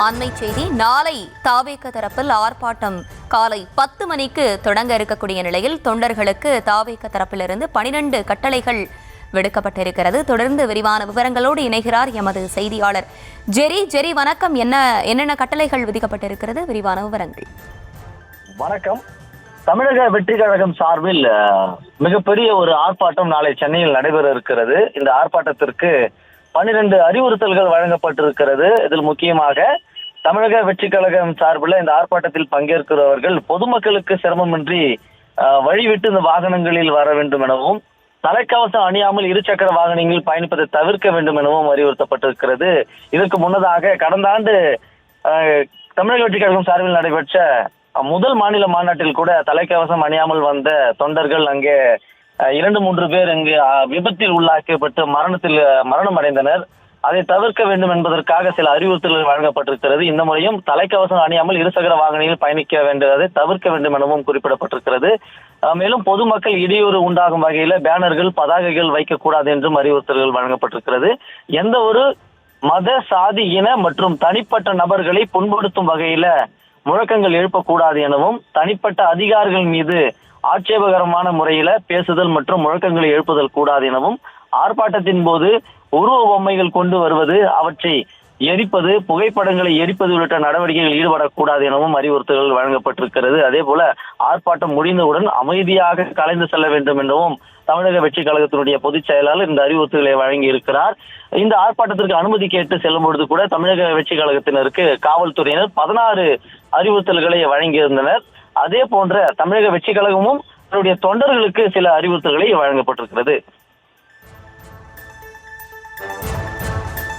அண்மை செய்தி, நாளை தாவேக தரப்பில் ஆர்ப்பாட்டம் காலை 10 மணிக்கு தொடங்க இருக்கக்கூடிய நிலையில் தொண்டர்களுக்கு தாவேக தரப்பிலிருந்து 12 கட்டளைகள் விடுக்கப்பட்டிருக்கிறது. தொடர்ந்து விரிவான விவரங்களோடு இணைகிறார் எமது செய்தியாளர் ஜெரி. வணக்கம். என்னென்ன கட்டளைகள் விதிக்கப்பட்டிருக்கிறது? விரிவான விவரங்கள். வணக்கம். தமிழக வெற்றி கழகம் சார்பில் மிகப்பெரிய ஒரு ஆர்ப்பாட்டம் நாளை சென்னையில் நடைபெற இருக்கிறது. இந்த ஆர்ப்பாட்டத்திற்கு 12 அறிவுறுத்தல்கள் வழங்கப்பட்டிருக்கிறது. இதில் முக்கியமாக தமிழக வெற்றி கழகம் சார்பில் இந்த ஆர்ப்பாட்டத்தில் பங்கேற்கிறவர்கள் பொதுமக்களுக்கு சிரமமின்றி வழிவிட்டு இந்த வாகனங்களில் வர வேண்டும் எனவும், தலைக்கவசம் அணியாமல் இருசக்கர வாகனங்களில் பயணிப்பதை தவிர்க்க வேண்டும் எனவும் அறிவுறுத்தப்பட்டிருக்கிறது. இதற்கு முன்னதாக கடந்த ஆண்டு தமிழக வெற்றி கழகம் சார்பில் நடைபெற்ற முதல் மாநில மாநாட்டில் கூட தலைக்கவசம் அணியாமல் வந்த தொண்டர்கள் அங்கே 2-3 பேர் இங்கு விபத்தில் உள்ளாக்கப்பட்டு மரணம் அடைந்தனர். அதை தவிர்க்க வேண்டும் என்பதற்காக சில அறிவுறுத்தல்கள் வழங்கப்பட்டிருக்கிறது. இந்த முறையும் தலைக்கவசம் அணியாமல் இருசக்கர வாகனங்களில் பயணிக்க வேண்டியதை தவிர்க்க வேண்டும் எனவும் குறிப்பிடப்பட்டிருக்கிறது. மேலும் பொதுமக்கள் இடையூறு உண்டாகும் வகையில பேனர்கள், பதாகைகள் வைக்கக்கூடாது என்றும் அறிவுறுத்தல்கள் வழங்கப்பட்டிருக்கிறது. எந்த ஒரு மத, சாதி, இன மற்றும் தனிப்பட்ட நபர்களை புண்படுத்தும் வகையில முழக்கங்கள் எழுப்பக்கூடாது எனவும், தனிப்பட்ட அதிகாரிகள் மீது ஆட்சேபகரமான முறையில பேசுதல் மற்றும் முழக்கங்களை எழுப்புதல் கூடாது எனவும், ஆர்ப்பாட்டத்தின் போது உருவ பொம்மைகள் கொண்டு வருவது, அவற்றை எரிப்பது, புகைப்படங்களை எரிப்பது உள்ளிட்ட நடவடிக்கைகள் ஈடுபடக்கூடாது எனவும் அறிவுறுத்தல்கள் வழங்கப்பட்டிருக்கிறது. அதே போல ஆர்ப்பாட்டம் முடிந்தவுடன் அமைதியாக கலைந்து செல்ல வேண்டும் எனவும் தமிழக வெற்றி கழகத்தினுடைய பொதுச் செயலாளர் இந்த அறிவுறுத்தல்களை வழங்கி இருக்கிறார். இந்த ஆர்ப்பாட்டத்திற்கு அனுமதி கேட்டு செல்லும் பொழுது கூட தமிழக வெற்றி கழகத்தினருக்கு காவல்துறையினர் 16 அறிவுறுத்தல்களை வழங்கியிருந்தனர். அதே போன்ற தமிழக வெற்றி கழகமும் தன்னுடைய தொண்டர்களுக்கு சில அறிவுறுத்தல்களை வழங்கப்பட்டிருக்கிறது.